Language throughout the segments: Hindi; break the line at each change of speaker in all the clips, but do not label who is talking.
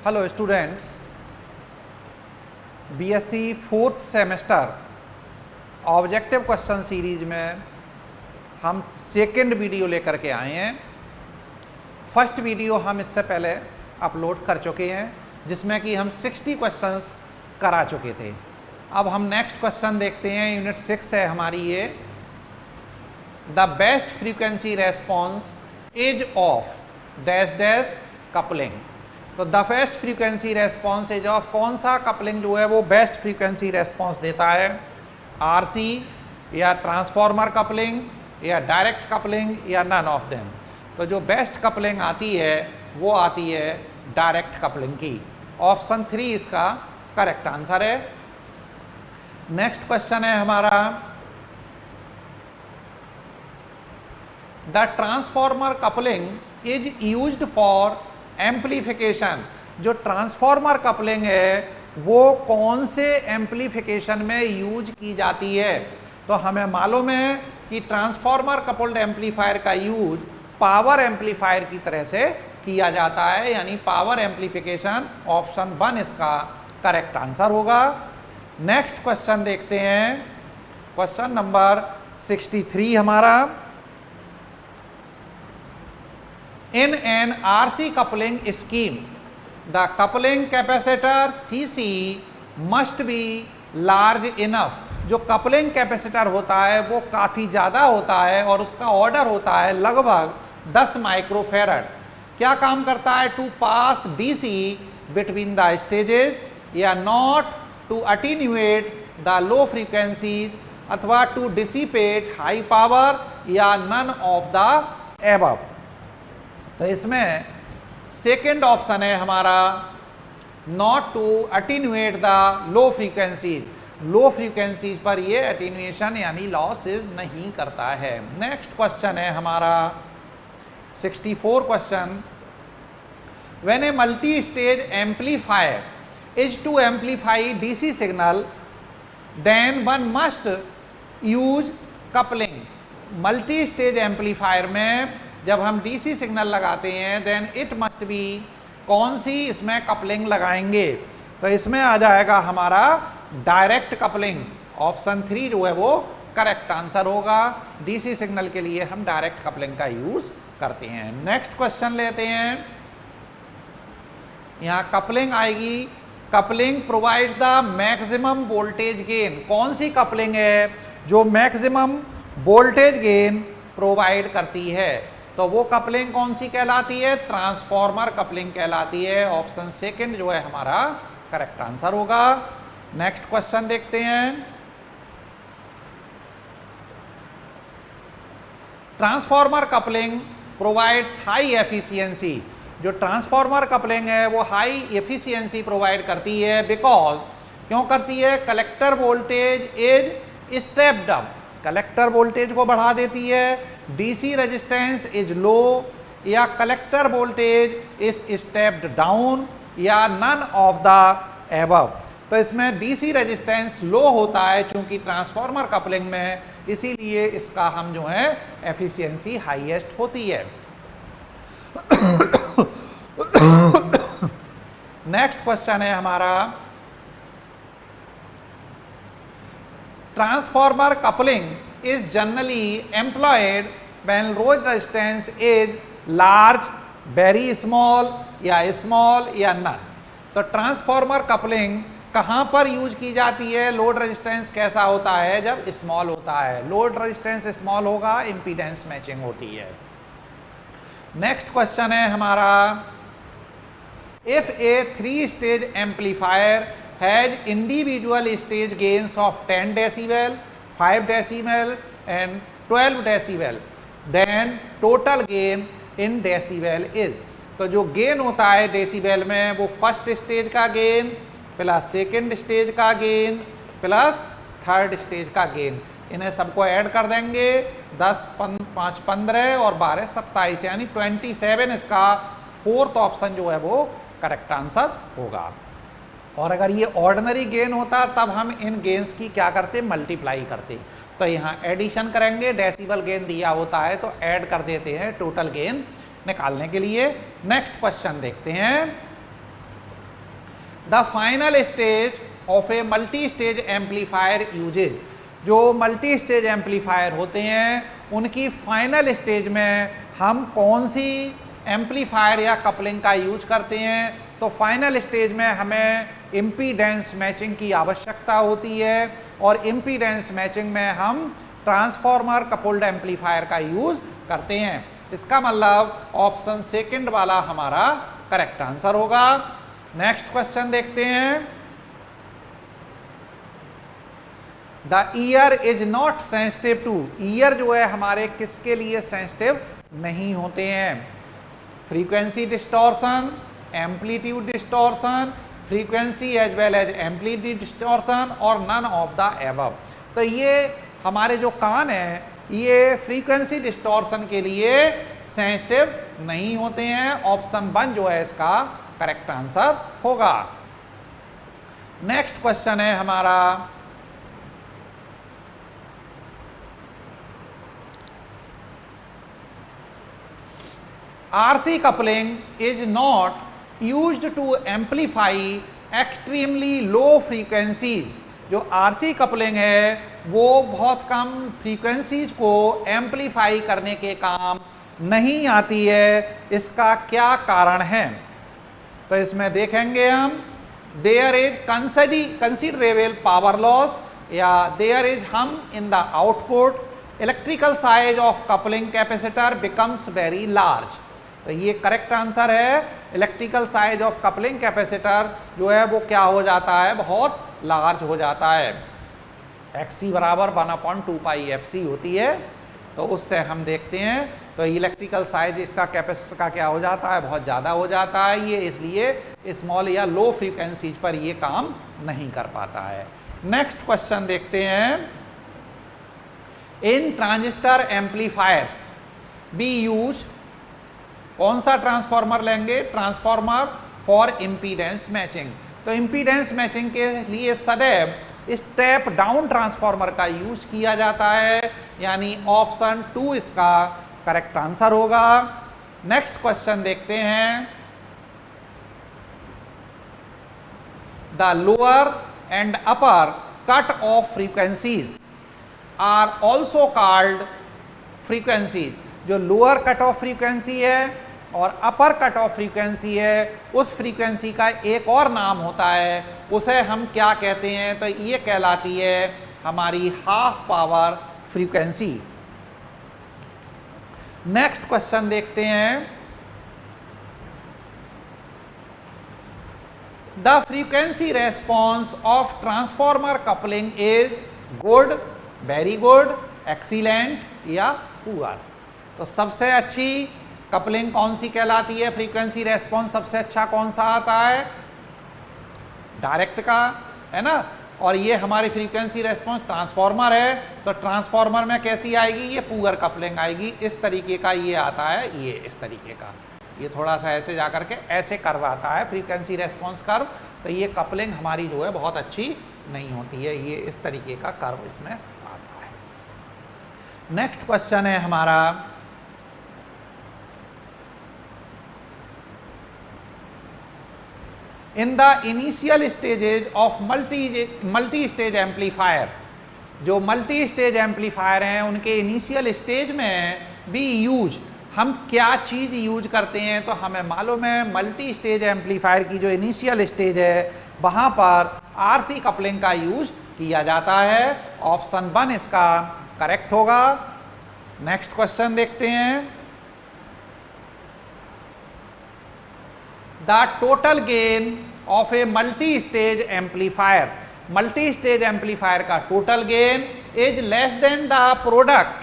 Hello students, BSc fourth semester objective question series में हम सेकेंड वीडियो लेकर के आए हैं। फर्स्ट वीडियो हम इससे पहले अपलोड कर चुके हैं जिसमें कि हम 60 क्वेश्चंस करा चुके थे। अब हम नेक्स्ट क्वेश्चन देखते हैं। यूनिट 6 है हमारी ये। The best frequency response is of dash dash coupling. तो the best frequency response is of, कौन सा कपलिंग जो है वो बेस्ट फ्रीक्वेंसी रेस्पॉन्स देता है? आरसी या ट्रांसफॉर्मर कपलिंग या डायरेक्ट कपलिंग या नन ऑफ देम। तो जो बेस्ट कपलिंग आती है वो आती है डायरेक्ट कपलिंग की। ऑप्शन 3 इसका करेक्ट आंसर है। नेक्स्ट क्वेश्चन है हमारा, the transformer coupling is used for amplification. जो ट्रांसफॉर्मर कपलिंग है वो कौन से एम्पलीफिकेशन में यूज की जाती है? तो हमें मालूम है कि ट्रांसफॉर्मर कपल्ड एम्पलीफायर का यूज पावर एम्पलीफायर की तरह से किया जाता है, यानी पावर एम्पलीफिकेशन। ऑप्शन 1 इसका करेक्ट आंसर होगा। नेक्स्ट क्वेश्चन देखते हैं, क्वेश्चन नंबर 63 हमारा। In an RC coupling scheme, the coupling capacitor CC must be large enough। जो कपलिंग कैपेसिटर होता है वो काफ़ी ज़्यादा होता है और उसका ऑर्डर होता है लगभग 10 माइक्रोफेरड। क्या काम करता है? To pass DC between the stages या not to attenuate the low frequencies अथवा टू डिसिपेट हाई पावर या नन ऑफ द एबव। तो इसमें सेकेंड ऑप्शन है हमारा, not to attenuate the low frequencies. Low frequencies पर ये अटीन्यूएशन यानी लॉसेस नहीं करता है। नेक्स्ट क्वेश्चन है हमारा 64 question, when a multi stage amplifier is to amplify DC signal then one must use coupling. Multi stage amplifier में जब हम डीसी सिग्नल लगाते हैं देन इट मस्ट बी, कौन सी इसमें कपलिंग लगाएंगे? तो इसमें आ जाएगा हमारा डायरेक्ट कपलिंग। ऑप्शन 3 जो है वो करेक्ट आंसर होगा। डीसी सिग्नल के लिए हम डायरेक्ट कपलिंग का यूज करते हैं। नेक्स्ट क्वेश्चन लेते हैं। यहाँ कपलिंग आएगी, coupling provides the maximum voltage gain. कौन सी कपलिंग है जो मैक्सिमम वोल्टेज गेन प्रोवाइड करती है? तो वो कपलिंग कौन सी कहलाती है? ट्रांसफॉर्मर कपलिंग कहलाती है। ऑप्शन 2 जो है हमारा करेक्ट आंसर होगा। नेक्स्ट क्वेश्चन देखते हैं। Transformer coupling provides high efficiency. जो ट्रांसफॉर्मर कपलिंग है वो हाई एफिशिएंसी प्रोवाइड करती है बिकॉज, क्यों करती है? Collector voltage is stepped up. Collector voltage को बढ़ा देती है। डीसी रेजिस्टेंस इज लो या collector voltage is stepped down या नन ऑफ द एबव। तो इसमें डीसी रेजिस्टेंस लो होता है चूंकि ट्रांसफॉर्मर कपलिंग में, इसीलिए इसका हम जो है एफिशिएंसी हाईएस्ट होती है। नेक्स्ट क्वेश्चन है हमारा, transformer coupling is generally employed when load resistance is large, very small या none। तो ट्रांसफॉर्मर कपलिंग कहाँ पर यूज की जाती है? लोड रेजिस्टेंस कैसा होता है? जब स्मॉल होता है। लोड रेजिस्टेंस स्मॉल होगा, इम्पीडेंस मैचिंग होती है। नेक्स्ट क्वेश्चन है हमारा, if A 3 stage amplifier has individual stage gains of 10 decibel, 5 decibel and 12 decibel, then total gain in decibel is. तो जो गेन होता है डेसिबल में वो फर्स्ट स्टेज का गेन प्लस सेकेंड स्टेज का गेन प्लस थर्ड स्टेज का गेन, इन्हें सबको ऐड कर देंगे। 10, 5, 15 और 12, 27 यानी 27 इसका फोर्थ ऑप्शन जो है वो करेक्ट आंसर होगा। और अगर ये ऑर्डिनरी गेन होता तब हम इन गेन्स की क्या करते? मल्टीप्लाई करते। तो यहाँ एडिशन करेंगे, डेसिबल गेन दिया होता है तो ऐड कर देते हैं टोटल गेन निकालने के लिए। नेक्स्ट क्वेश्चन देखते हैं। The final stage of a multi stage amplifier uses, जो मल्टी स्टेज एम्पलीफायर होते हैं उनकी फाइनल स्टेज में हम कौन सी एम्पलीफायर या कपलिंग का यूज करते हैं। तो फाइनल स्टेज में हमें इम्पीडेंस मैचिंग की आवश्यकता होती है और इम्पीडेंस मैचिंग में हम ट्रांसफॉर्मर कपल्ड एम्पलीफायर का यूज करते हैं। इसका मतलब ऑप्शन सेकंड वाला हमारा करेक्ट आंसर होगा। नेक्स्ट क्वेश्चन देखते हैं। The ear is not sensitive to, ear जो है हमारे किसके लिए सेंसिटिव नहीं होते हैं। Frequency distortion, amplitude distortion, frequency as well as amplitude distortion और नन ऑफ द एबव। तो ये हमारे जो कान है ये फ्रीक्वेंसी डिस्टॉर्शन के लिए सेंसिटिव नहीं होते हैं। ऑप्शन 1 जो है इसका करेक्ट आंसर होगा। नेक्स्ट क्वेश्चन है हमारा, RC coupling is not used to amplify extremely low frequencies। जो RC कपलिंग है वो बहुत कम फ्रीक्वेंसीज को एम्पलीफाई करने के काम नहीं आती है, इसका क्या कारण है। तो इसमें देखेंगे हम, there is considerable power loss या there is hum in the output, electrical size of coupling capacitor becomes very large. तो ये करेक्ट आंसर है। Electrical size of coupling capacitor जो है वो क्या हो जाता है, बहुत लार्ज हो जाता है। XC बराबर 1/2πfc होती है। तो उससे हम देखते हैं तो इलेक्ट्रिकल साइज इसका कैपेसिटर का क्या हो जाता है, बहुत ज़्यादा हो जाता है। ये इसलिए स्मॉल या लो फ्रीक्वेंसीज पर ये काम नहीं कर पाता है। नेक्स्ट क्वेश्चन देखते हैं। In transistor amplifiers we use, कौन सा ट्रांसफॉर्मर लेंगे, ट्रांसफॉर्मर फॉर इम्पीडेंस मैचिंग। तो इम्पीडेंस मैचिंग के लिए सदैव स्टेप डाउन ट्रांसफॉर्मर का यूज किया जाता है, यानी ऑप्शन 2 इसका करेक्ट आंसर होगा। नेक्स्ट क्वेश्चन देखते हैं। The lower and upper cut off frequencies are also called frequencies. जो लोअर कट ऑफ फ्रीक्वेंसी है और अपर कट ऑफ फ्रीक्वेंसी है, उस फ्रीक्वेंसी का एक और नाम होता है, उसे हम क्या कहते हैं। तो ये कहलाती है हमारी half power frequency. Next question देखते हैं। The frequency response of transformer coupling is good, very good, excellent या पुअर। तो सबसे अच्छी कपलिंग कौन सी कहलाती है, फ्रीक्वेंसी रेस्पॉन्स सबसे अच्छा कौन सा आता है, डायरेक्ट का, है ना। और ये हमारी फ्रीक्वेंसी रेस्पॉन्स ट्रांसफॉर्मर है, तो ट्रांसफॉर्मर में कैसी आएगी, ये पुअर कपलिंग आएगी। इस तरीके का ये आता है, ये इस तरीके का, ये थोड़ा सा ऐसे जा करके ऐसे कर्व आता है फ्रीक्वेंसी रेस्पॉन्स कर्व। तो ये कपलिंग हमारी जो है बहुत अच्छी नहीं होती है, ये इस तरीके का कर्व इसमें आता है। नेक्स्ट क्वेश्चन है हमारा, in the initial stages of multi stage amplifier, जो मल्टी स्टेज एम्पलीफायर हैं उनके इनिशियल स्टेज में भी यूज, हम क्या चीज़ यूज करते हैं। तो हमें मालूम है मल्टी स्टेज एम्पलीफायर की जो इनिशियल स्टेज है वहाँ पर RC कपलिंग का यूज किया जाता है। ऑप्शन 1 इसका करेक्ट होगा। नेक्स्ट क्वेश्चन देखते हैं। The total gain of a multi stage amplifier, multi stage amplifier का total gain is less than the product,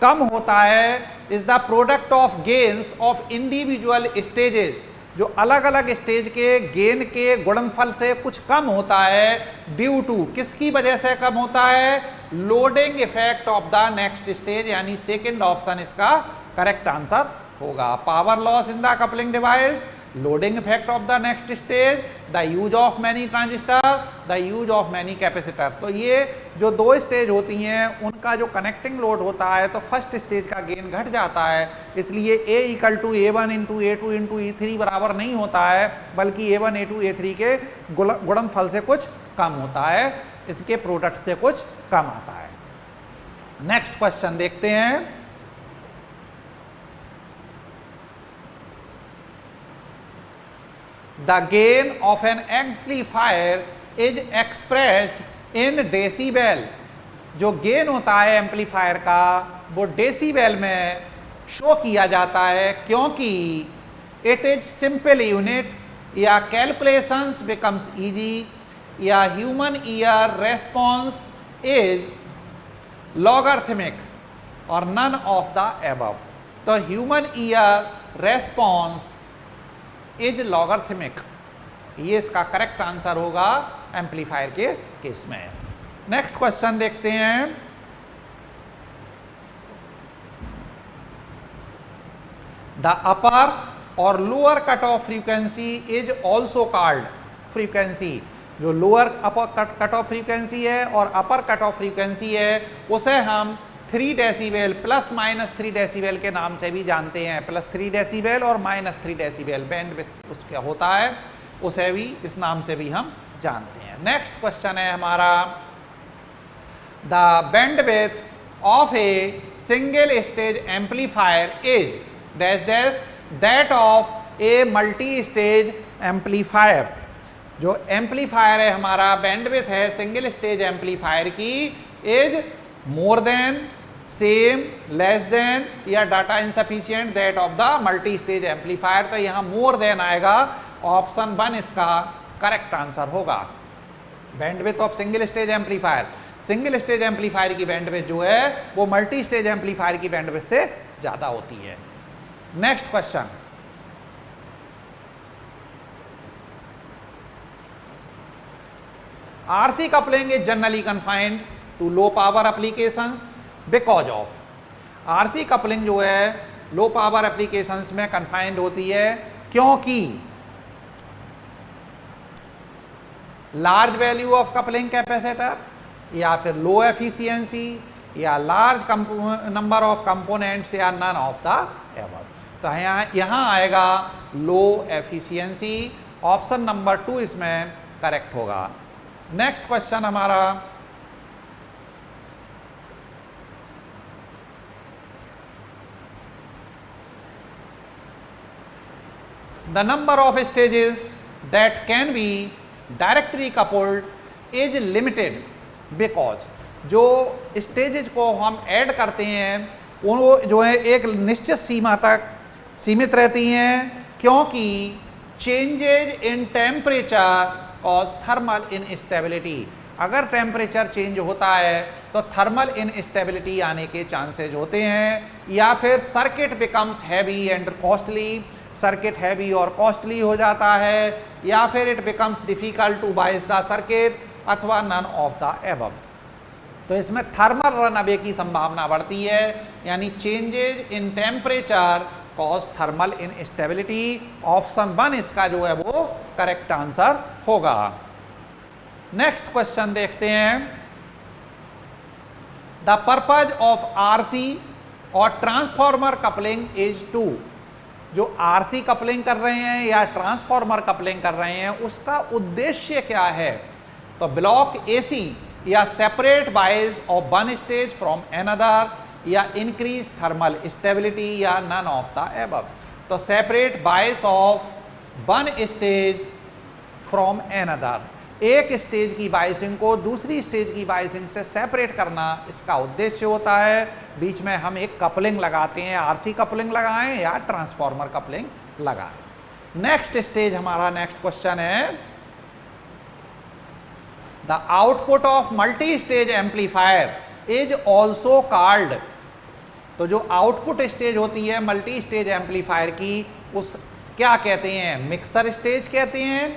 कम होता है, is the product of gains of individual stages. जो अलग अलग स्टेज के गेन के गुणनफल से कुछ कम होता है, ड्यू टू, किसकी वजह से कम होता है, loading effect of the next stage, यानी सेकेंड ऑप्शन इसका करेक्ट आंसर होगा। Power loss in the coupling device, loading effect of the next stage, the use of many transistor, the use of many capacitor. तो ये जो दो स्टेज होती हैं उनका जो कनेक्टिंग लोड होता है तो फर्स्ट स्टेज का गेन घट जाता है, इसलिए A equal to A1 into A2 into E3 बराबर नहीं होता है, बल्कि A1 A2 A3 के गुणनफल से कुछ कम होता है, इसके प्रोडक्ट से कुछ कम आता है। नेक्स्ट क्वेश्चन देखते हैं। The gain of an amplifier is expressed in decibel। जो गेन होता है एम्पलीफायर का वो डेसीबेल में शो किया जाता है, क्योंकि इट इज सिंपल यूनिट, या कैलकुलेशंस बिकम्स इजी, या human ear response is logarithmic और नन ऑफ द एबव। तो human ear response is logarithmic, ये इसका करेक्ट आंसर होगा एम्पलीफायर के केस में। नेक्स्ट क्वेश्चन देखते हैं। द अपर और lower cut off frequency is also called, frequency जो lower upper cut off frequency है और अपर कट ऑफ फ्रीक्वेंसी है उसे हम 3 डेसीबेल प्लस माइनस 3 डेसीबेल के नाम से भी जानते हैं। प्लस 3 डेसीबेल और माइनस 3 डेसीबेल बैंडविड्थ उसका होता है, उसे भी इस नाम से भी हम जानते हैं। नेक्स्ट क्वेश्चन है हमारा, the bandwidth of a single stage amplifier is dash dash that of a multi stage amplifier. जो एम्पलीफायर है हमारा बैंडविड्थ है सिंगल स्टेज एम्पलीफायर की, is more than, same, less than या data insufficient that of the multi stage amplifier. तो यहाँ मोर देन आएगा, ऑप्शन 1 इसका करेक्ट आंसर होगा। Bandwidth of single stage amplifier, single stage amplifier की बैंडविड्थ जो है वो मल्टी स्टेज एम्पलीफायर की बैंडविड्थ से ज्यादा होती है। Next question, RC coupling is generally confined to low power applications because of, RC coupling जो है लो पावर एप्लीकेशंस में कन्फाइंड होती है क्योंकि large value of coupling capacitor, या फिर लो एफिशिएंसी, या लार्ज नंबर ऑफ कंपोनेंट्स, या नन ऑफ द एबव। तो यहाँ आएगा लो एफिशिएंसी, ऑप्शन नंबर 2 इसमें करेक्ट होगा। नेक्स्ट क्वेश्चन हमारा, the number of stages that can be directly coupled is limited because, जो स्टेजेस को हम ऐड करते हैं वो जो है एक निश्चित सीमा तक सीमित रहती हैं, क्योंकि changes in temperature cause thermal instability. अगर टेम्परेचर चेंज होता है तो थर्मल इनस्टेबिलिटी आने के चांसेज होते हैं, या फिर circuit becomes heavy and costly, circuit heavy और कॉस्टली हो जाता है, या फिर इट बिकम्स डिफिकल्ट टू बाइस द सर्किट, अथवा नन ऑफ द एबव। तो इसमें थर्मल रन अवे की संभावना बढ़ती है, यानी changes in temperature cause thermal instability, option 1 इसका जो है वो करेक्ट आंसर होगा। नेक्स्ट क्वेश्चन देखते हैं, द पर्पज ऑफ RC और ट्रांसफॉर्मर कपलिंग इज टू, जो RC कपलिंग कर रहे हैं या ट्रांसफॉर्मर कपलिंग कर रहे हैं उसका उद्देश्य क्या है? तो ब्लॉक AC या separate bias of one stage from another, या इंक्रीज थर्मल स्टेबिलिटी, या नन ऑफ द एबव। तो separate bias of one stage from another, एक स्टेज की बाइसिंग को दूसरी स्टेज की बाइसिंग से सेपरेट करना इसका उद्देश्य होता है। बीच में हम एक कपलिंग लगाते हैं, RC कपलिंग लगाएं या ट्रांसफॉर्मर कपलिंग लगाएं। नेक्स्ट स्टेज हमारा नेक्स्ट क्वेश्चन है, the output of multi stage amplifier is also called. तो जो आउटपुट स्टेज होती है मल्टी स्टेज एम्पलीफायर की, उस क्या कहते हैं? मिक्सर स्टेज कहते हैं,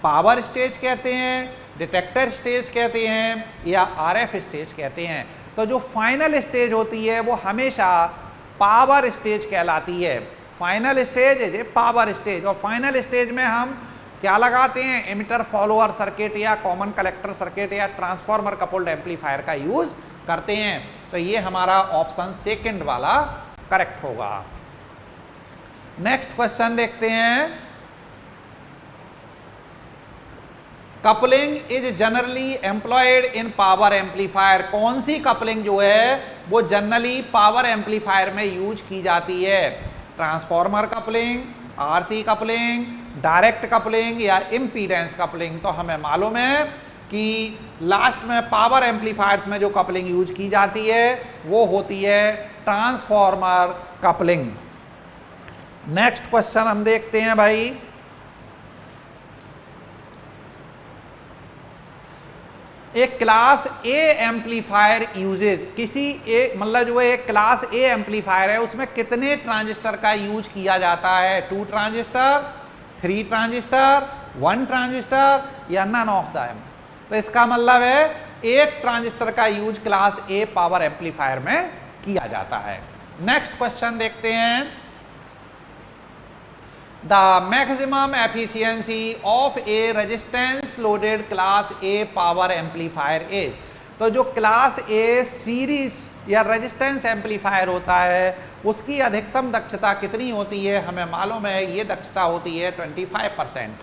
पावर स्टेज कहते हैं, डिटेक्टर स्टेज कहते हैं, या RF स्टेज कहते हैं। तो जो फाइनल स्टेज होती है वो हमेशा पावर स्टेज कहलाती है। Final stage is a power stage, और फाइनल स्टेज में हम क्या लगाते हैं, एमिटर फॉलोअर सर्किट या कॉमन कलेक्टर सर्किट या ट्रांसफार्मर कपल्ड एम्पलीफायर का यूज करते हैं। तो ये हमारा ऑप्शन सेकंड वाला करेक्ट होगा। नेक्स्ट क्वेश्चन देखते हैं, coupling is generally employed in power amplifier. कौन सी कपलिंग जो है वो जनरली पावर एम्पलीफायर में यूज की जाती है, transformer coupling, RC coupling, direct coupling या इम्पीडेंस कपलिंग। तो हमें मालूम है कि लास्ट में पावर एम्पलीफायर्स में जो कपलिंग यूज की जाती है वो होती है ट्रांसफार्मर कपलिंग। नेक्स्ट क्वेश्चन हम देखते हैं भाई, एक क्लास ए एम्पलीफायर यूजेज, किसी ए मतलब जो है एक क्लास ए एम्पलीफायर है उसमें कितने ट्रांजिस्टर का यूज किया जाता है, 2 ट्रांजिस्टर, 3 ट्रांजिस्टर, 1 ट्रांजिस्टर या नन ऑफ देम। तो इसका मतलब है एक ट्रांजिस्टर का use class A power amplifier में किया जाता है। नेक्स्ट क्वेश्चन देखते हैं, the maximum efficiency of A resistance loaded class A power amplifier is. तो जो क्लास ए सीरीज या रेजिस्टेंस एम्पलीफायर होता है उसकी अधिकतम दक्षता कितनी होती है, हमें मालूम है ये दक्षता होती है 25%,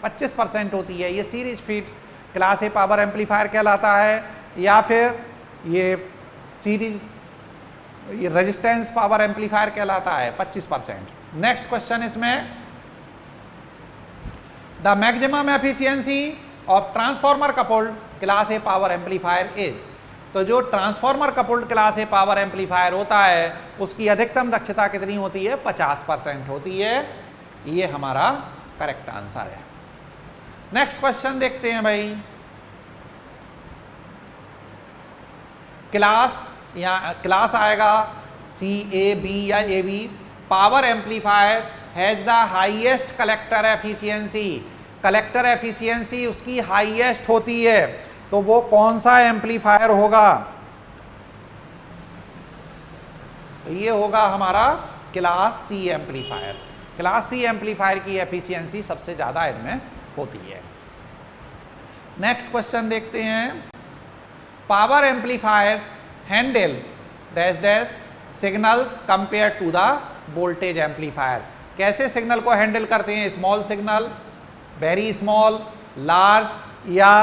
25% होती है। ये series feed class A power amplifier कहलाता है, या फिर ये सीरीज ये रेजिस्टेंस पावर एम्पलीफायर कहलाता है 25%। नेक्स्ट क्वेश्चन इसमें, the maximum efficiency of transformer coupled class A power amplifier is. तो जो transformer coupled class A power amplifier होता है उसकी अधिकतम दक्षता कितनी होती है, 50% होती है। ये हमारा करेक्ट आंसर है। नेक्स्ट क्वेश्चन देखते हैं भाई, क्लास या क्लास आएगा सी ए बी या A B, power amplifier has the highest collector efficiency. Collector efficiency उसकी हाईएस्ट होती है, तो वो कौन सा एम्पलीफायर होगा, तो ये होगा हमारा class C amplifier. Class C amplifier की एफिशिएंसी सबसे ज़्यादा इनमें होती है। नेक्स्ट क्वेश्चन देखते हैं, power amplifiers handle dash dash signals compare to the voltage amplifier. कैसे सिग्नल को हैंडल करते हैं, small signal, very small, large या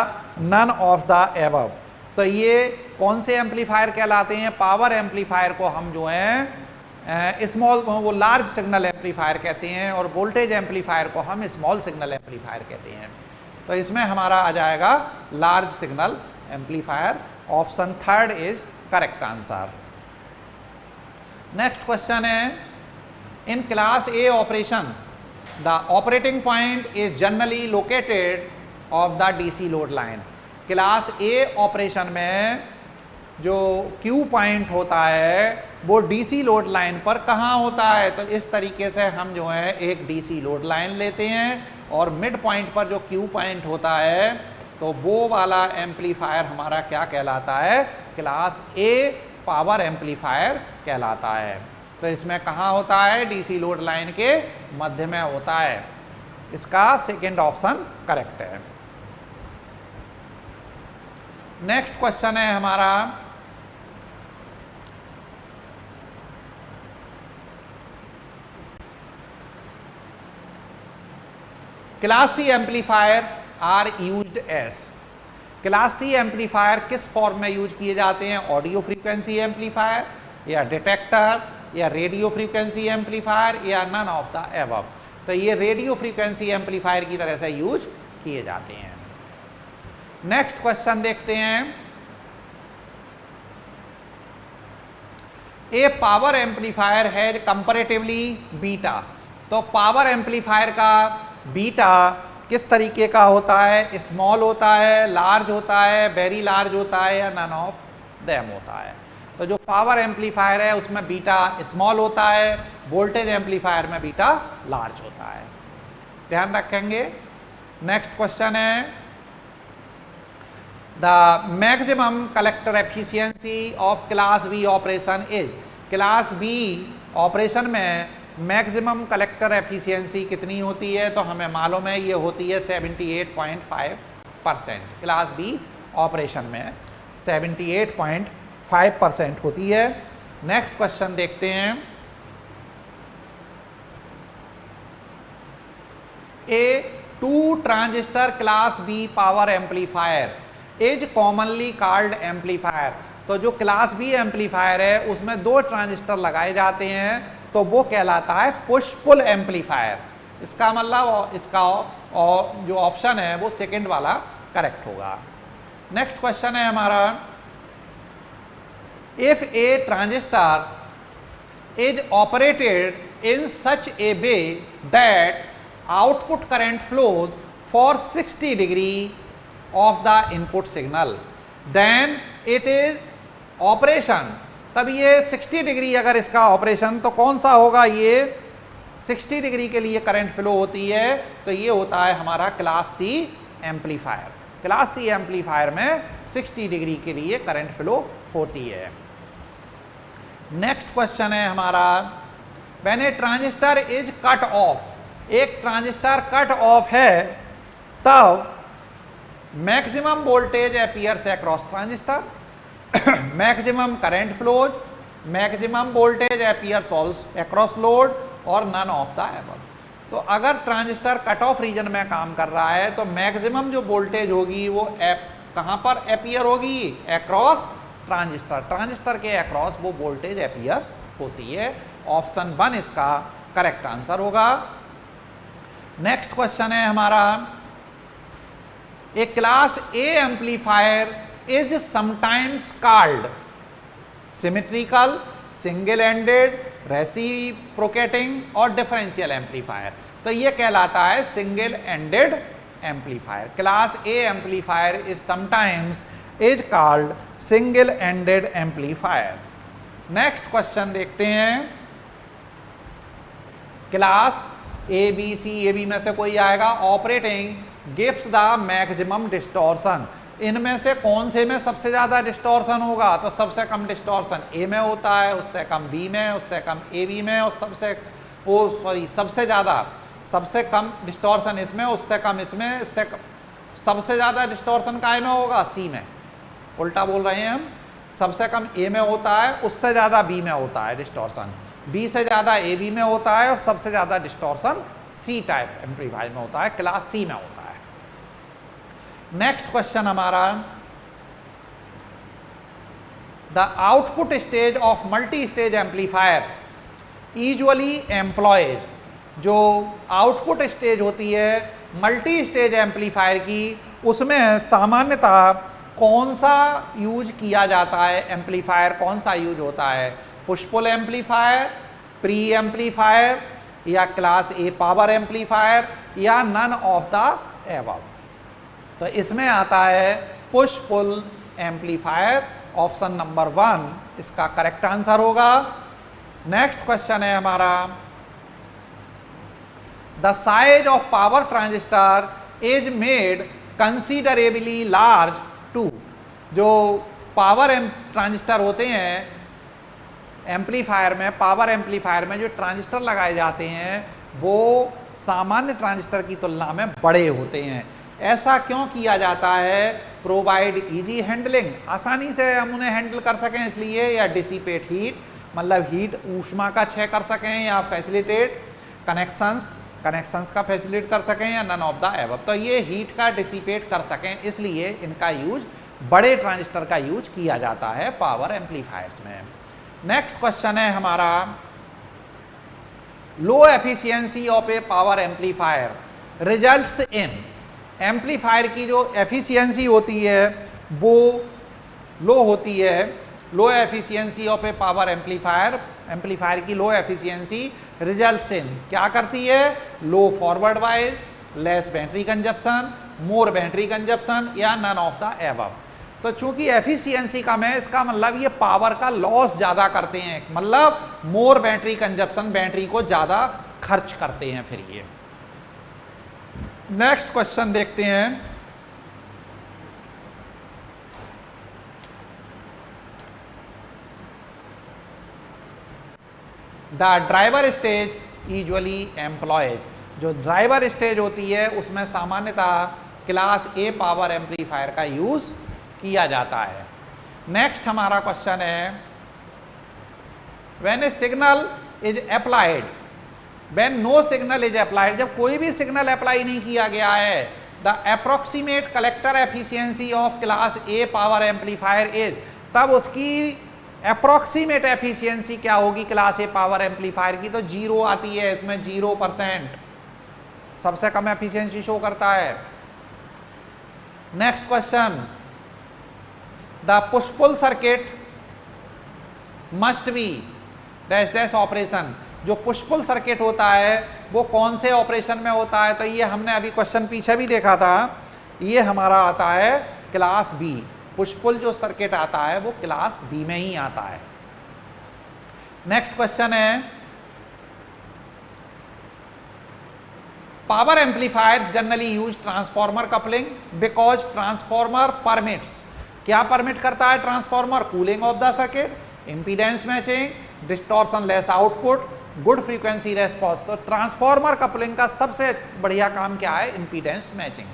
नन ऑफ द एबव। तो ये कौन से एम्पलीफायर कहलाते हैं, पावर एम्पलीफायर को हम जो है स्मॉल वो लार्ज सिग्नल एम्पलीफायर कहते हैं, और वोल्टेज एम्पलीफायर को हम स्मॉल सिग्नल एम्पलीफायर कहते हैं। तो इसमें हमारा आ जाएगा large signal amplifier. Option third is correct answer. Next question है, in class A operation the operating point is generally located of the DC load line. Class A operation में जो क्यू पॉइंट होता है वो डीसी लोड लाइन पर कहाँ होता है। तो इस तरीके से हम जो है एक डीसी लोड लाइन लेते हैं और मिड पॉइंट पर जो क्यू पॉइंट होता है तो वो वाला एम्पलीफायर हमारा क्या कहलाता है, क्लास ए पावर एम्पलीफायर कहलाता है। तो इसमें कहाँ होता है, डीसी लोड लाइन के मध्य में होता है। इसका सेकंड ऑप्शन करेक्ट है। नेक्स्ट क्वेश्चन है हमारा, class C amplifier are used as. Class C amplifier किस फॉर्म में यूज किए जाते हैं, ऑडियो फ्रीक्वेंसी एम्पलीफायर या डिटेक्टर या रेडियो फ्रीक्वेंसी एम्पलीफायर या नन ऑफ द एबव। तो ये रेडियो फ्रीक्वेंसी एम्पलीफायर की तरह से यूज किए जाते हैं। नेक्स्ट क्वेश्चन देखते हैं, a power amplifier has comparatively beta. तो पावर एम्पलीफायर का बीटा किस तरीके का होता है, स्मॉल होता है, लार्ज होता है, वेरी लार्ज होता है या नन ऑफ देम होता है। तो जो पावर एम्पलीफायर है उसमें बीटा स्मॉल होता है, वोल्टेज एम्पलीफायर में बीटा लार्ज होता है, ध्यान रखेंगे। नेक्स्ट क्वेश्चन है, the maximum collector efficiency of class B operation is. Class B operation में मैक्सिमम कलेक्टर एफिशिएंसी कितनी होती है, तो हमें मालूम है ये होती है 78.5%। क्लास बी ऑपरेशन में 78.5% होती है। नेक्स्ट क्वेश्चन देखते हैं। A 2 transistor class B power amplifier is commonly called amplifier. तो जो क्लास बी एम्पलीफायर है उसमें 2 ट्रांजिस्टर लगाए जाते हैं तो वो कहलाता है पुश पुल एम्पलीफायर। इसका मतलब इसका और जो ऑप्शन है वो सेकंड वाला करेक्ट होगा। नेक्स्ट क्वेश्चन है हमारा, if a transistor is operated in such a way that output current flows for 60 degree of the input signal then it is operation. तब ये 60 डिग्री अगर इसका ऑपरेशन तो कौन सा होगा, ये 60 डिग्री के लिए करंट फ्लो होती है तो ये होता है हमारा class C amplifier. Class C amplifier में 60 डिग्री के लिए करंट फ्लो होती है। नेक्स्ट क्वेश्चन है हमारा, when A transistor is cut off, एक ट्रांजिस्टर कट ऑफ है तब maximum voltage appears across transistor, maximum current flows, maximum voltage appears across load और नन ऑफ द एबव। तो अगर ट्रांजिस्टर कट ऑफ रीजन में काम कर रहा है तो मैक्सिमम जो वोल्टेज होगी वो कहां पर अपीयर होगी, अक्रॉस ट्रांजिस्टर। ट्रांजिस्टर के अक्रॉस वो वोल्टेज अपीयर होती है। ऑप्शन 1 इसका करेक्ट आंसर होगा। नेक्स्ट क्वेश्चन है हमारा, a class A amplifier is sometimes called symmetrical, single ended, reciprocating और डिफरेंशियल एम्पलीफायर। तो ये कहलाता है single ended amplifier. Class A amplifier is sometimes is called single ended amplifier. Next question देखते हैं, class A B C A B में से कोई आएगा, operating gives the maximum distortion. इनमें से कौन से में सबसे ज्यादा डिस्टॉर्शन होगा, तो सबसे कम डिस्टॉर्शन ए में होता है, उससे कम बी में, उससे कम ए बी में और सबसे कम डिस्टॉर्शन इसमें, उससे कम इसमें, सबसे ज्यादा डिस्टॉर्शन काय में होगा, सी में। उल्टा बोल रहे हैं हम, सबसे कम ए में होता है, उससे ज्यादा बी में होता है डिस्टॉर्शन, बी से ज्यादा ए बी में होता है और सबसे ज्यादा डिस्टॉर्शन सी टाइप एम्पलीफायर में होता है, क्लास सी में होता है। नेक्स्ट क्वेश्चन हमारा, the output stage of multi stage amplifier usually employs. जो आउटपुट स्टेज होती है मल्टी स्टेज एम्पलीफायर की, उसमें सामान्यतः कौन सा यूज किया जाता है, एम्पलीफायर कौन सा यूज होता है, push pull amplifier, pre amplifier या क्लास ए पावर एम्पलीफायर या नन ऑफ द एबव। तो इसमें आता है push pull amplifier. Option number 1 इसका करेक्ट आंसर होगा। नेक्स्ट क्वेश्चन है हमारा, the size of power transistor is made considerably large to. जो पावर ट्रांजिस्टर होते हैं एम्पलीफायर में, पावर एम्पलीफायर में जो ट्रांजिस्टर लगाए जाते हैं वो सामान्य ट्रांजिस्टर की तुलना में बड़े होते हैं। ऐसा क्यों किया जाता है, प्रोवाइड इजी हैंडलिंग, आसानी से हम उन्हें हैंडल कर सकें इसलिए, या डिसिपेट हीट मतलब हीट ऊष्मा का क्षय कर सकें, या फैसिलिटेट कनेक्शंस का फैसिलिटेट कर सकें, या नन ऑफ द एबव। तो ये हीट का डिसिपेट कर सकें इसलिए इनका यूज, बड़े ट्रांजिस्टर का यूज किया जाता है पावर एम्पलीफायर्स में। नेक्स्ट क्वेश्चन है हमारा, low efficiency of a power amplifier results in. Amplifier की जो एफिशिएंसी होती है वो लो होती है। Low efficiency of a power amplifier की लो एफिशिएंसी रिजल्ट्स इन क्या करती है, low forward bias, less battery consumption, more battery consumption या नन ऑफ द एबव। तो चूंकि एफिशिएंसी कम है इसका मतलब ये पावर का लॉस ज़्यादा करते हैं, मतलब मोर बैटरी कंजप्शन, बैटरी को ज़्यादा खर्च करते हैं फिर ये। नेक्स्ट क्वेश्चन देखते हैं, the driver stage usually employs. जो ड्राइवर स्टेज होती है उसमें सामान्यतः क्लास ए पावर एम्पलीफायर का यूज़ किया जाता है। नेक्स्ट हमारा क्वेश्चन है, when a signal is applied, when no signal is applied, जब कोई भी सिग्नल अप्लाई नहीं किया गया है, the approximate collector efficiency of class A power amplifier is, तब उसकी अप्रोक्सीमेट एफिशिएंसी क्या होगी क्लास ए पावर एम्पलीफायर की? तो 0 आती है, इसमें 0% सबसे कम एफिशिएंसी शो करता है। Next question, the push pull circuit must be dash dash operation, जो पुश पुल सर्किट होता है वो कौन से ऑपरेशन में होता है? तो ये हमने अभी क्वेश्चन पीछे भी देखा था, ये हमारा आता है क्लास बी। पुश पुल जो सर्किट आता है वो क्लास बी में ही आता है। नेक्स्ट क्वेश्चन है, power amplifier generally use transformer coupling because transformer permits, क्या परमिट करता है transformer? Cooling of the circuit, impedance matching, distortion less output, good frequency response. तो ट्रांसफॉर्मर कपलिंग का सबसे बढ़िया काम क्या है? Impedance matching.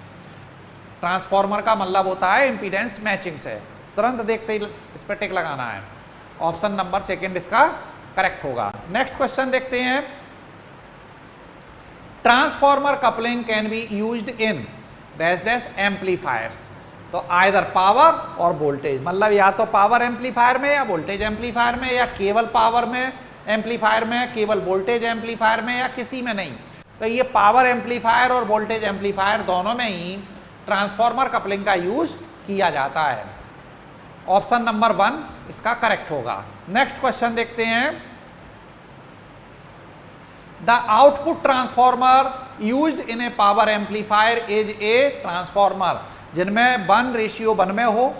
ट्रांसफॉर्मर का मतलब होता है इंपीडेंस मैचिंग से। तुरंत देखते ही इस पर टिक लगाना है, ऑप्शन नंबर सेकंड इसका करेक्ट होगा। नेक्स्ट क्वेश्चन देखते हैं, transformer coupling can be used in dash dash amplifiers, तो आइदर पावर और वोल्टेज, मतलब या तो पावर एम्पलीफायर में या वोल्टेज एम्पलीफायर में, या केवल पावर में एम्पलीफायर में, केवल वोल्टेज एम्पलीफायर में, या किसी में नहीं। तो ये पावर एम्पलीफायर और वोल्टेज एम्पलीफायर दोनों में ही ट्रांसफॉर्मर कपलिंग का यूज किया जाता है। ऑप्शन नंबर 1 इसका करेक्ट होगा। नेक्स्ट क्वेश्चन देखते हैं, the output transformer used in A power amplifier is a transformer जिनमें 1:1 में हो,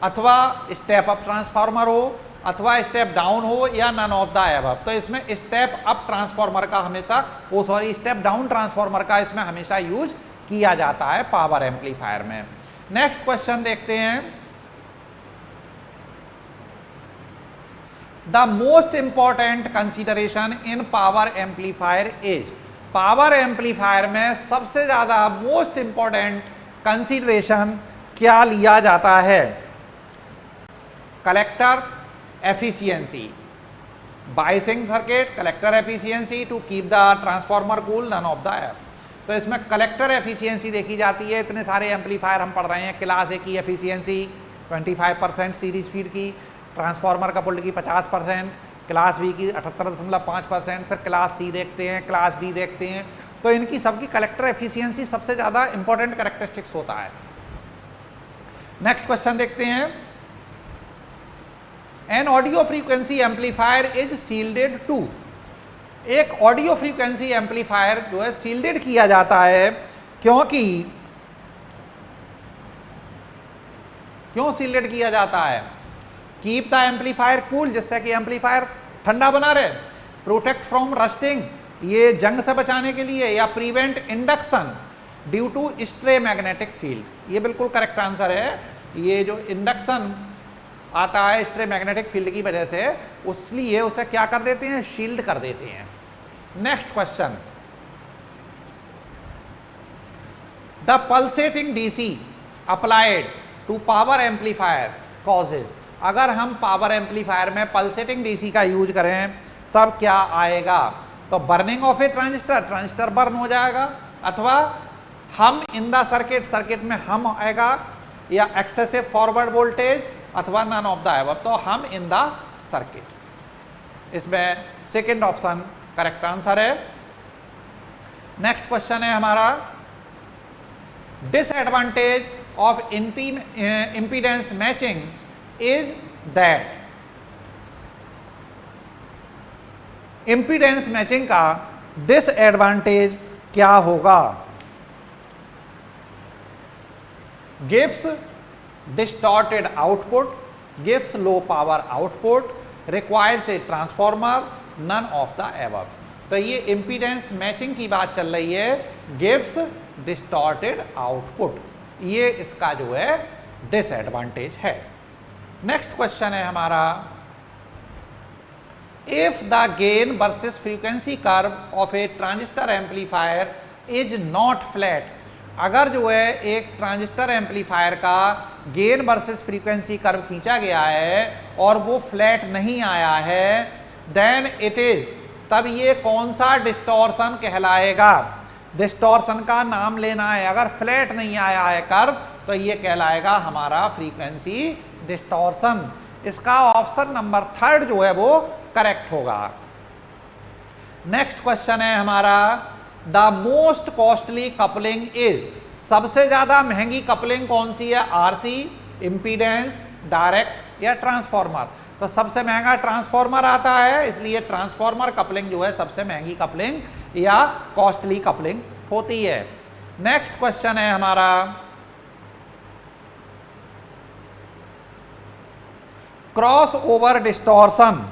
अथवा स्टेप अप ट्रांसफार्मर हो, अथवा स्टेप डाउन हो, या नन ऑफ द अबव। तो इसमें स्टेप अप ट्रांसफार्मर का हमेशा स्टेप डाउन ट्रांसफार्मर का इसमें हमेशा यूज किया जाता है पावर एम्पलीफायर में। नेक्स्ट क्वेश्चन देखते हैं, the most important consideration in power amplifier is, power amplifier में सबसे ज्यादा मोस्ट इंपॉर्टेंट कंसीडरेशन क्या लिया जाता है? Collector efficiency, biasing circuit, collector efficiency to keep the transformer cool, none of the above. तो इसमें कलेक्टर एफिशिएंसी देखी जाती है। इतने सारे एम्पलीफायर हम पढ़ रहे हैं, क्लास ए की एफिशिएंसी 25% सीरीज फीड की, ट्रांसफार्मर कपल्ड की 50%, क्लास बी की 78.5%, फिर क्लास सी देखते हैं, क्लास डी देखते हैं। तो इनकी सबकी कलेक्टर एफिशिएंसी सबसे ज़्यादा इंपॉर्टेंट कैरेक्टरिस्टिक्स होता है। नेक्स्ट क्वेश्चन देखते हैं, an audio frequency amplifier is shielded to, एक ऑडियो फ्रीक्वेंसी एम्पलीफायर जो है सील्डेड किया जाता है, क्योंकि क्यों सील्डेड किया जाता है? कीप द एम्पलीफायर कूल, जिससे कि एम्पलीफायर ठंडा बना रहे, प्रोटेक्ट फ्रॉम रस्टिंग, ये जंग से बचाने के लिए, या prevent induction due to stray magnetic field. ये बिल्कुल करेक्ट आंसर है। ये जो इंडक्शन आता है स्ट्रे मैग्नेटिक फील्ड की वजह से, उसलिए उसे क्या कर देते हैं? शील्ड कर देते हैं। Next question, the pulsating DC applied to power amplifier causes, अगर हम पावर एम्पलीफायर में पल्सेटिंग डीसी का यूज करें तब क्या आएगा? तो burning of a transistor, transistor burn हो जाएगा, अथवा हम इन द सर्किट, सर्किट में हम आएगा, या एक्सेसिव फॉरवर्ड वोल्टेज, अथवा नन ऑफ द अबव। तो हम इन द सर्किट, इसमें सेकेंड ऑप्शन करेक्ट आंसर है। नेक्स्ट क्वेश्चन है हमारा, disadvantage of impedance matching is that, impedance matching का डिसएडवांटेज क्या होगा? Gives distorted output, gives low power output, requires a transformer, none of the above. तो ये इंपीडेंस मैचिंग की बात चल रही है, गिव्स डिस्टॉर्टेड आउटपुट, ये इसका जो है डिसएडवांटेज है। नेक्स्ट क्वेश्चन है हमारा, if the gain versus frequency curve of a transistor amplifier is not flat, अगर जो है एक ट्रांजिस्टर एम्पलीफायर का गेन वर्सेस फ्रीक्वेंसी कर्व खींचा गया है और वो फ्लैट नहीं आया है, देन इट इज, तब ये कौन सा डिस्टॉर्शन कहलाएगा? डिस्टॉर्शन का नाम लेना है। अगर फ्लैट नहीं आया है कर्व तो ये कहलाएगा हमारा फ्रीक्वेंसी डिस्टॉर्शन। इसका ऑप्शन नंबर 3 जो है वो करेक्ट होगा। नेक्स्ट क्वेश्चन है हमारा, the most costly coupling is, सबसे ज्यादा महंगी कपलिंग कौन सी है? आरसी, इंपीडेंस, डायरेक्ट या ट्रांसफॉर्मर? तो सबसे महंगा ट्रांसफॉर्मर आता है, इसलिए ट्रांसफॉर्मर कपलिंग जो है सबसे महंगी कपलिंग या कॉस्टली कपलिंग होती है। नेक्स्ट क्वेश्चन है हमारा, cross over distortion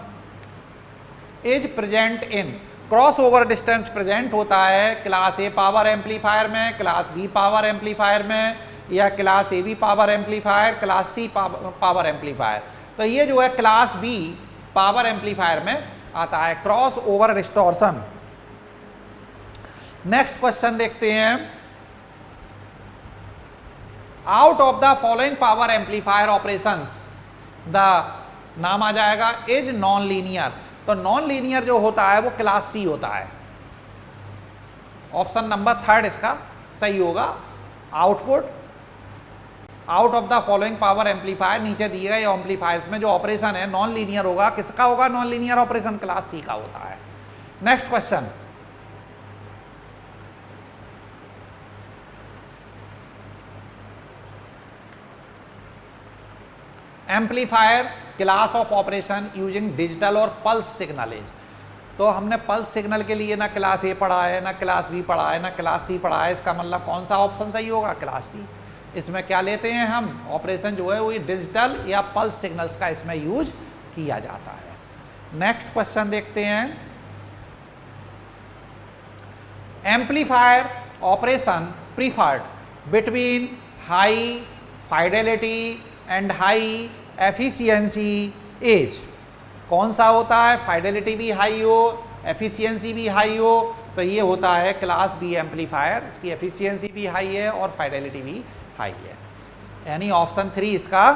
is present in, cross over distance present होता है क्लास ए पावर एम्पलीफायर में, क्लास बी पावर एम्पलीफायर में, या class A B power amplifier, class C power amplifier? तो ये जो है क्लास बी पावर एम्पलीफायर में आता है cross over distortion. Next question देखते हैं, out of the following power amplifier operations the, नाम आ जाएगा इज नॉन लीनियर। तो नॉन लीनियर जो होता है वो क्लास सी होता है। ऑप्शन नंबर 3 इसका सही होगा। Output out of the following power amplifier, नीचे दिए गए एम्पलीफायर्स में जो ऑपरेशन है नॉन लीनियर होगा, किसका होगा non linear operation? Class C का होता है। Next question, amplifier class of operation using digital और पल्स सिग्नलेज। तो हमने पल्स सिग्नल के लिए ना क्लास ए पढ़ा है, ना क्लास बी पढ़ा है, ना क्लास सी पढ़ा है, इसका मतलब कौन सा ऑप्शन सही होगा? Class D. इसमें क्या लेते हैं हम? ऑपरेशन जो है वो डिजिटल या पल्स सिग्नल्स का इसमें यूज किया जाता है। नेक्स्ट क्वेश्चन देखते हैं, amplifier operation preferred between high fidelity and high efficiency is, कौन सा होता है? फाइडेलिटी भी हाई हो, एफिशिएंसी भी हाई हो, तो ये होता है क्लास बी एम्पलीफायर। इसकी एफिशिएंसी भी हाई है और फाइडेलिटी भी हाई है, यानी ऑप्शन 3 इसका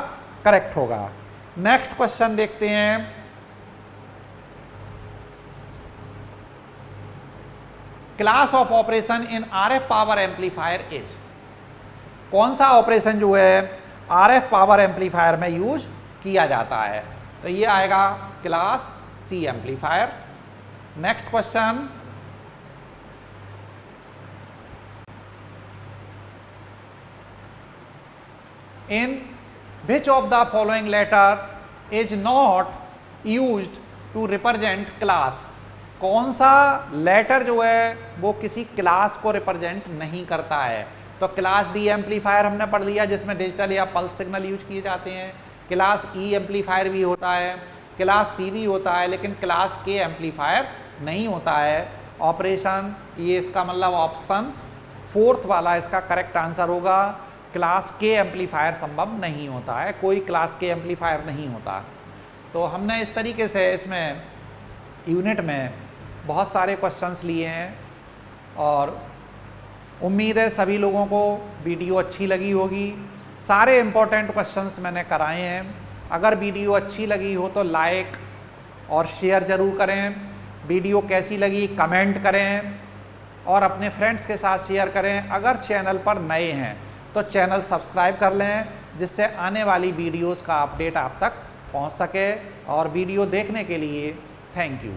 करेक्ट होगा। नेक्स्ट क्वेश्चन देखते हैं, class of operation in RF power amplifier is, कौन सा ऑपरेशन जो है आरएफ पावर एम्पलीफायर में यूज किया जाता है? तो ये आएगा class C amplifier. Next question, in which of the following letter is not used to represent class, कौन सा लेटर जो है वो किसी क्लास को रिप्रेजेंट नहीं करता है? तो क्लास डी एम्पलीफायर हमने पढ़ लिया जिसमें डिजिटल या पल्स सिग्नल यूज किए जाते हैं। क्लास ई एम्पलीफायर भी होता है, क्लास सी भी होता है, लेकिन क्लास के एम्पलीफायर नहीं होता है। ऑपरेशन ये इसका मतलब ऑप्शन 4 वाला इसका करेक्ट आंसर होगा। क्लास के एम्पलीफायर संभव नहीं होता है, कोई क्लास के एम्पलीफायर नहीं होता। तो हमने इस तरीके से इसमें यूनिट में बहुत सारे क्वेश्चंस लिए हैं और उम्मीद है सभी लोगों को वीडियो अच्छी लगी होगी। सारे इम्पोर्टेंट क्वेश्चंस मैंने कराए हैं। अगर वीडियो अच्छी लगी हो तो लाइक और शेयर ज़रूर करें। वीडियो कैसी लगी कमेंट करें और अपने फ्रेंड्स के साथ शेयर करें। अगर चैनल पर नए हैं तो चैनल सब्सक्राइब कर लें, जिससे आने वाली वीडियोस का अपडेट आप तक पहुंच सके। और वीडियो देखने के लिए थैंक यू।